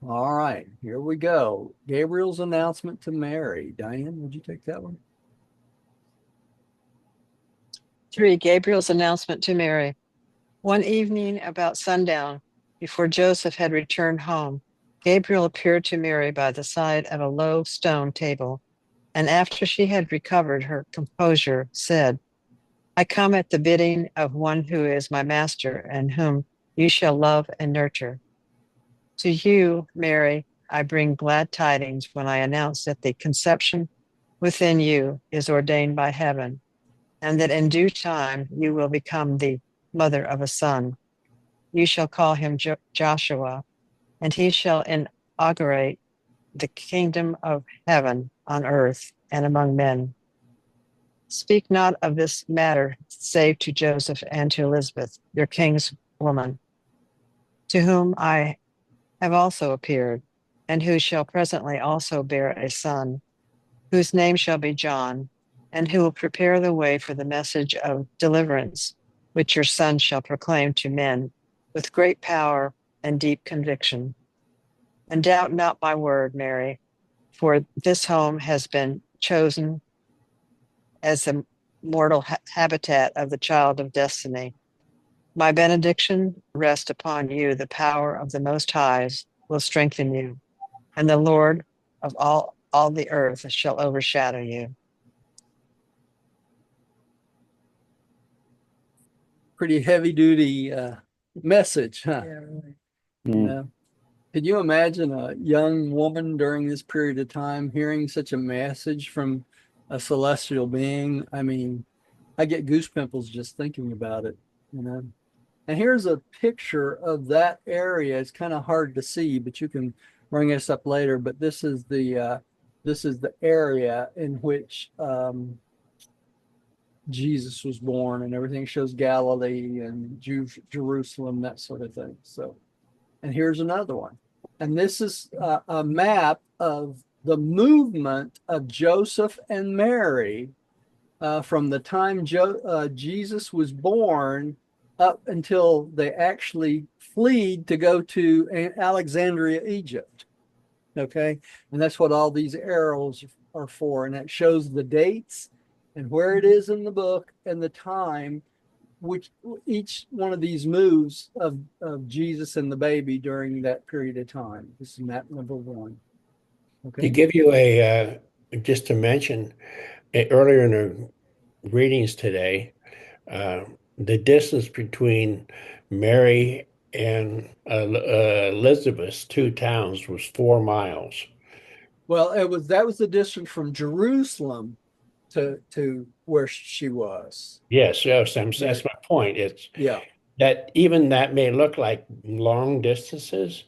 All right, here we go. Gabriel's announcement to Mary. Diane, would you take that one? 3. Gabriel's announcement to Mary. One evening about sundown, before Joseph had returned home, Gabriel appeared to Mary by the side of a low stone table, and after she had recovered her composure, said, I come at the bidding of one who is my master and whom you shall love and nurture. To you, Mary, I bring glad tidings when I announce that the conception within you is ordained by heaven, and that in due time you will become the mother of a son. You shall call him Joshua, and he shall inaugurate the kingdom of heaven on earth and among men. Speak not of this matter save to Joseph and to Elizabeth, your king's woman, to whom I have also appeared, and who shall presently also bear a son, whose name shall be John, and who will prepare the way for the message of deliverance, which your son shall proclaim to men with great power and deep conviction. And doubt not my word, Mary, for this home has been chosen as the mortal habitat of the child of destiny. My benediction rest upon you. The power of the Most Highs will strengthen you, and the Lord of all the earth shall overshadow you. Pretty heavy duty message, huh? Yeah, really. You know? Could you imagine a young woman during this period of time hearing such a message from a celestial being? I mean, I get goose pimples just thinking about it, you know. And here's a picture of that area. It's kind of hard to see, but you can bring this up later. But this is the area in which Jesus was born, and everything shows Galilee and Jerusalem, that sort of thing. So, and here's another one. And this is a map of the movement of Joseph and Mary from the time Jesus was born up until they actually fled to go to Alexandria, Egypt. Okay. And that's what all these arrows are for. And it shows the dates and where it is in the book and the time which each one of these moves of Jesus and the baby during that period of time. This is map number 1. Okay. To give you just to mention, earlier in the readings today, the distance between Mary and Elizabeth's 2 towns was 4 miles. Well, that was the distance from Jerusalem to where she was. Yes, that's my point. Yeah. that even that may look like long distances,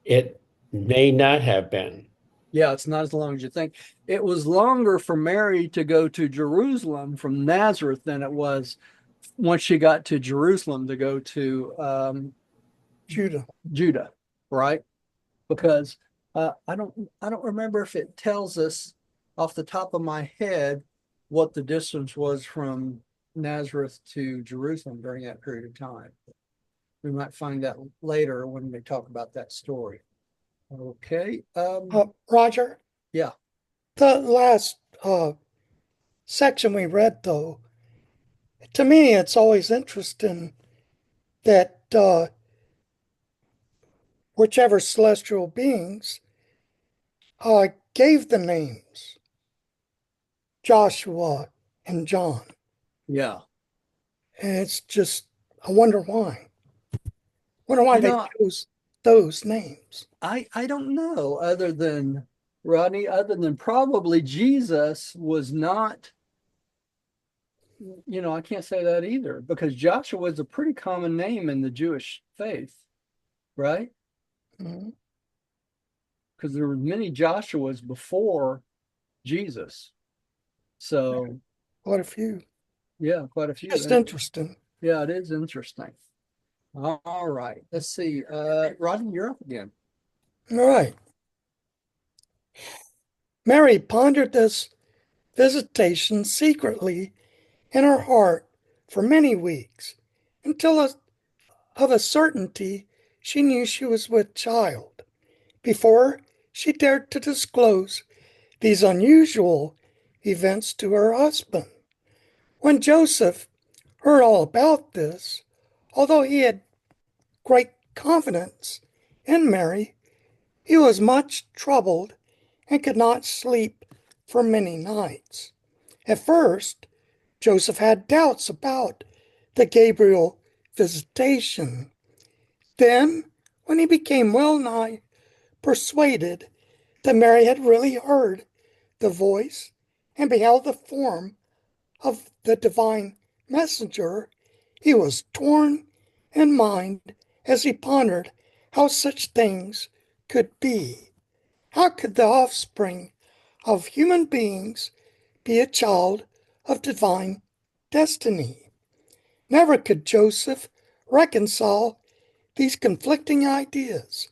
it may not have been. Yeah, it's not as long as you think. It was longer for Mary to go to Jerusalem from Nazareth than it was once she got to Jerusalem to go to Judah, right? Because I don't remember if it tells us off the top of my head what the distance was from Nazareth to Jerusalem during that period of time. We might find that later when we talk about that story. Okay. Roger, Yeah. the last section we read, though, to me, it's always interesting that whichever celestial beings gave the names Joshua and John. Yeah. And it's just, I wonder why. Wonder why they chose those names. I don't know, other than Rodney, other than probably Jesus was not, I can't say that either, because Joshua is a pretty common name in the Jewish faith, right? Mhm. Because there were many Joshuas before Jesus. So, Quite a few. yeah, quite a few. Just interesting. Yeah, it is interesting. All right. Let's see. Rodney, you're up again. All right. Mary pondered this visitation secretly in her heart for many weeks, until of a certainty she knew she was with child, before she dared to disclose these unusual events to her husband. When Joseph heard all about this, although he had great confidence in Mary, he was much troubled and could not sleep for many nights. At first, Joseph had doubts about the Gabriel visitation. Then, when he became well nigh persuaded that Mary had really heard the voice and beheld the form of the divine messenger, he was torn in mind as he pondered how such things could be. How could the offspring of human beings be a child of divine destiny? Never could Joseph reconcile these conflicting ideas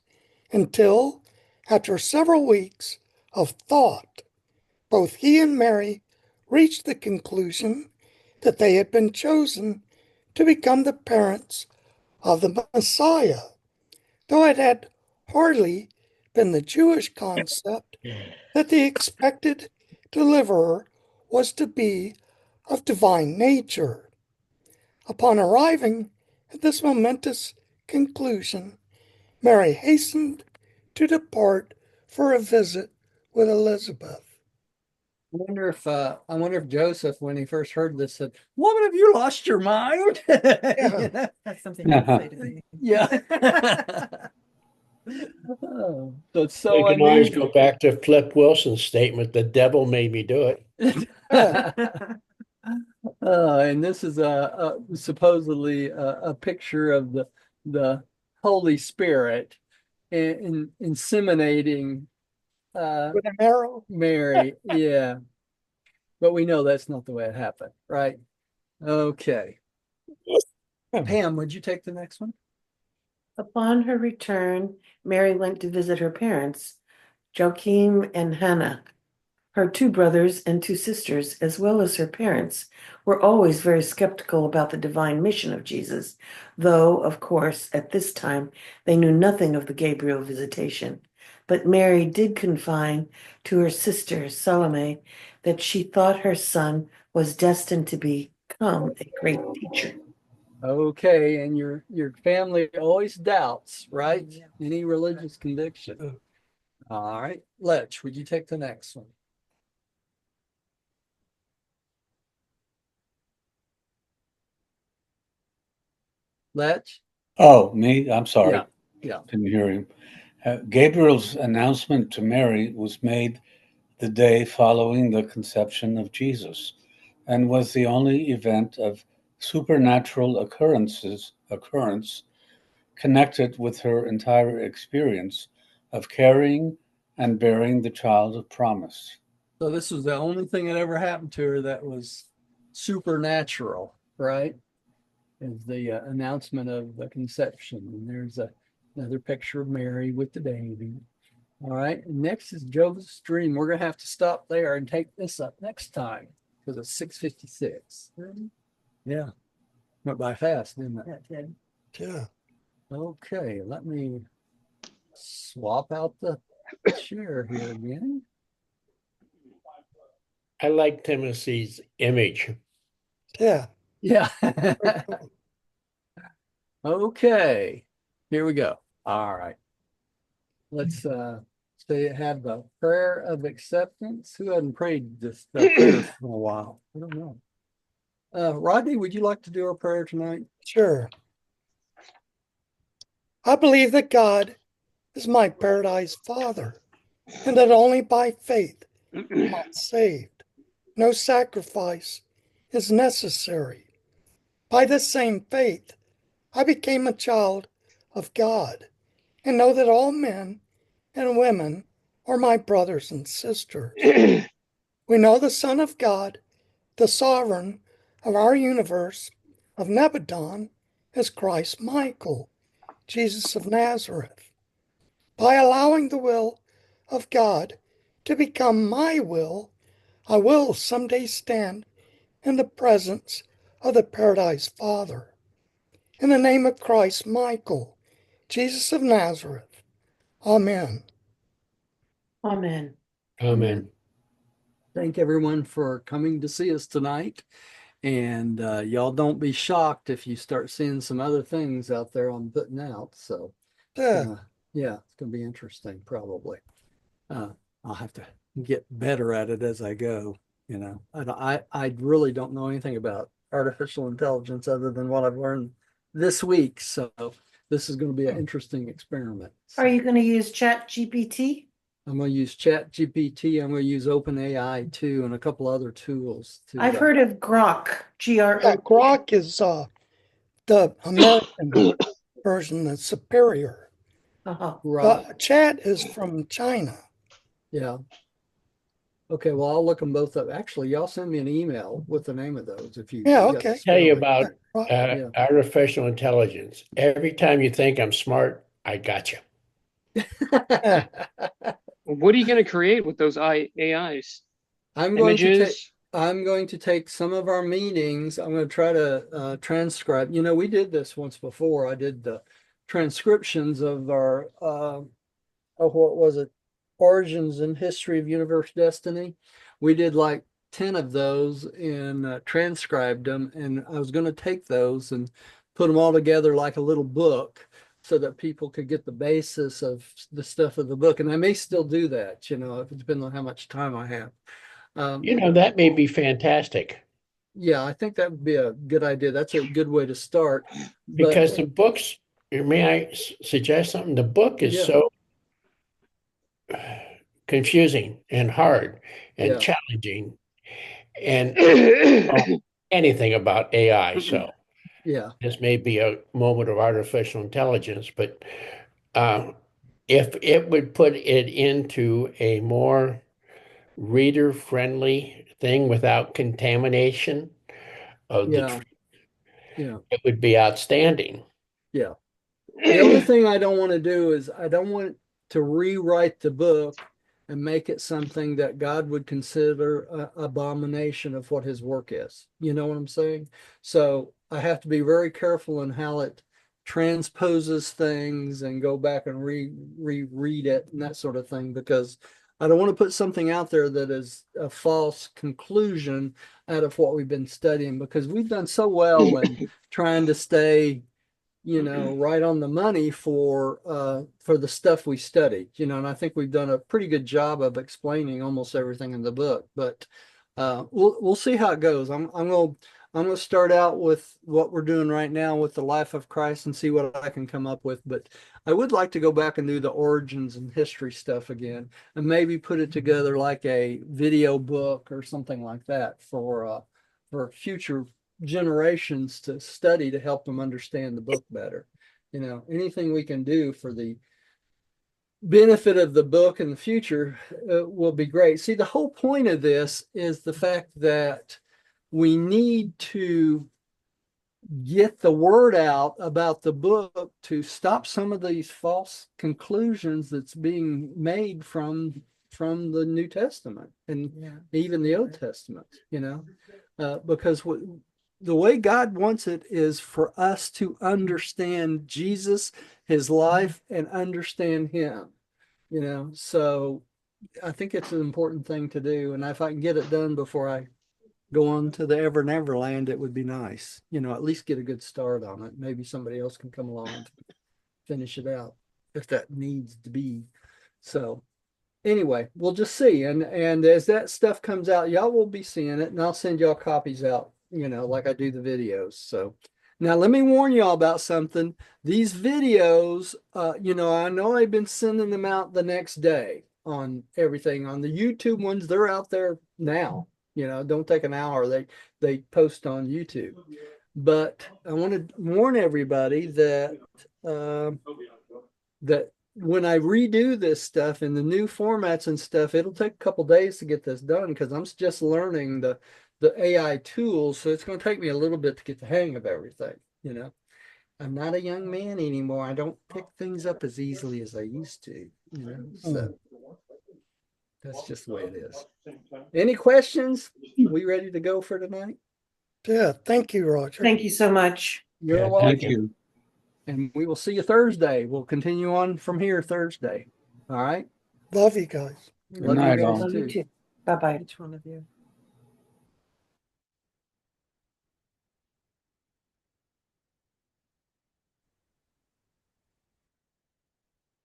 until, after several weeks of thought, both he and Mary reached the conclusion that they had been chosen to become the parents of the Messiah, though it had hardly been the Jewish concept that the expected deliverer was to be of divine nature. Upon arriving at this momentous conclusion, Mary hastened to depart for a visit with Elizabeth. I wonder if Joseph, when he first heard this, said, "Woman, have you lost your mind?" Yeah. That's something you would say to me. Yeah. Oh, so it's We so can always unusual. go back to Flip Wilson's statement, the devil made me do it. And this is supposedly a picture of the Holy Spirit inseminating With an arrow? Mary. Yeah, but we know that's not the way it happened, right? Okay. Pam, would you take the next one? Upon her return, Mary went to visit her parents, Joachim and Hannah. Her two brothers and two sisters, as well as her parents, were always very skeptical about the divine mission of Jesus, though, of course, at this time they knew nothing of the Gabriel visitation. But Mary did confide to her sister Salome that she thought her son was destined to become a great teacher. Okay, and your family always doubts, right? Yeah. Any religious conviction. All right, Letch, would you take the next one? Letch? Oh, me? I'm sorry. Yeah, yeah. Didn't hear him. Gabriel's announcement to Mary was made the day following the conception of Jesus and was the only event of supernatural occurrence connected with her entire experience of carrying and bearing the child of promise. So this was the only thing that ever happened to her that was supernatural, right? Is the announcement of the conception. And there's another picture of Mary with the baby. All right. Next is Joseph's dream. We're going to have to stop there and take this up next time because it's 6:56. Yeah. Went by fast, didn't it? Yeah. Okay. Let me swap out the chair here again. I like Timothy's image. Yeah. Yeah. Very cool. Okay. Here we go. All right. Let's say have a prayer of acceptance. Who hadn't prayed this prayer for a while? I don't know. Rodney, would you like to do our prayer tonight? Sure. I believe that God is my paradise Father, and that only by faith am I saved. No sacrifice is necessary. By this same faith, I became a child of God, and know that all men and women are my brothers and sisters. We know the Son of God, the sovereign of our universe, of Nebadon, is Christ Michael, Jesus of Nazareth. By allowing the will of God to become my will, I will someday stand in the presence of the Paradise Father. In the name of Christ Michael, Jesus of Nazareth. Amen. Amen. Amen. Thank everyone for coming to see us tonight. And y'all don't be shocked if you start seeing some other things out there I'm putting out. So, Yeah. yeah, it's going to be interesting, probably. I'll have to get better at it as I go. You know, I really don't know anything about artificial intelligence other than what I've learned this week. So this is going to be an interesting experiment. So Are you going to use Chat GPT? I'm going to use Chat GPT. I'm going to use OpenAI too, and a couple other tools to. I've heard of Grok, Yeah, G-R-O. Grok is the American version that's superior. Chat is from China. Yeah. Okay, well, I'll look them both up. Actually, y'all send me an email with the name of those if you Yeah, got the okay. Tell you spelling. about Yeah. artificial intelligence. Every time you think I'm smart, I got you. Yeah. What are you going to create with those AIs? I'm going to take Images? I'm going to take some of our meetings. I'm going to try to transcribe. You know, we did this once before. I did the transcriptions of our of what was it? Origins and History of Universe Destiny. We did like 10 of those and transcribed them. And I was going to take those and put them all together like a little book so that people could get the basis of the stuff of the book. And I may still do that, you know, if it depends on how much time I have. You know, that may be fantastic Yeah, I think that would be a good idea. That's a good way to start. But because the books, may I suggest something? The book is yeah, so confusing and hard and yeah, challenging and don't know anything about AI. So yeah, this may be a moment of artificial intelligence, but uh, if it would put it into a more reader-friendly thing without contamination of the yeah, truth, yeah, it would be outstanding. yeah. The only thing I don't want to do is I don't want to rewrite the book and make it something that God would consider an abomination of what his work is. You know what I'm saying? So I have to be very careful in how it transposes things and go back and reread it and that sort of thing, because I don't want to put something out there that is a false conclusion out of what we've been studying, because we've done so well in trying to stay, you know, right on the money for the stuff we studied, you know, and I think we've done a pretty good job of explaining almost everything in the book. But we'll see how it goes. I'm gonna start out with what we're doing right now with the life of Christ and see what I can come up with. But I would like to go back and do the origins and history stuff again, and maybe put it together like a video book or something like that for future generations to study to help them understand the book better. You know, anything we can do for the benefit of the book in the future will be great. See, the whole point of this is the fact that we need to get the word out about the book to stop some of these false conclusions that's being made from the New Testament and even the Old Testament, you know, because the way God wants it is for us to understand Jesus, his life, and understand him, you know. So I think it's an important thing to do. And if I can get it done before I go on to the Ever Never Land, it would be nice, you know, at least get a good start on it. Maybe somebody else can come along and finish it out if that needs to be. So anyway, we'll just see. And as that stuff comes out, y'all will be seeing it, and I'll send y'all copies out, you know, like I do the videos. So now let me warn y'all about something. These videos, you know I've been sending them out the next day on everything. On the YouTube ones, they're out there now. You know, don't take an hour. They post on YouTube. But I want to warn everybody that that when I redo this stuff in the new formats and stuff, it'll take a couple days to get this done because I'm just learning the AI tools. So it's going to take me a little bit to get the hang of everything. You know, I'm not a young man anymore. I don't pick things up as easily as I used to. You know, so that's just the way it is. Any questions? We ready to go for tonight? Yeah, thank you, Roger. Thank you so much. You're Yeah, welcome. Thank you. And we will see you Thursday. We'll continue on from here Thursday. All right. Love you guys. Love night, you guys all. Love you too. too. Bye-bye. Each one of you.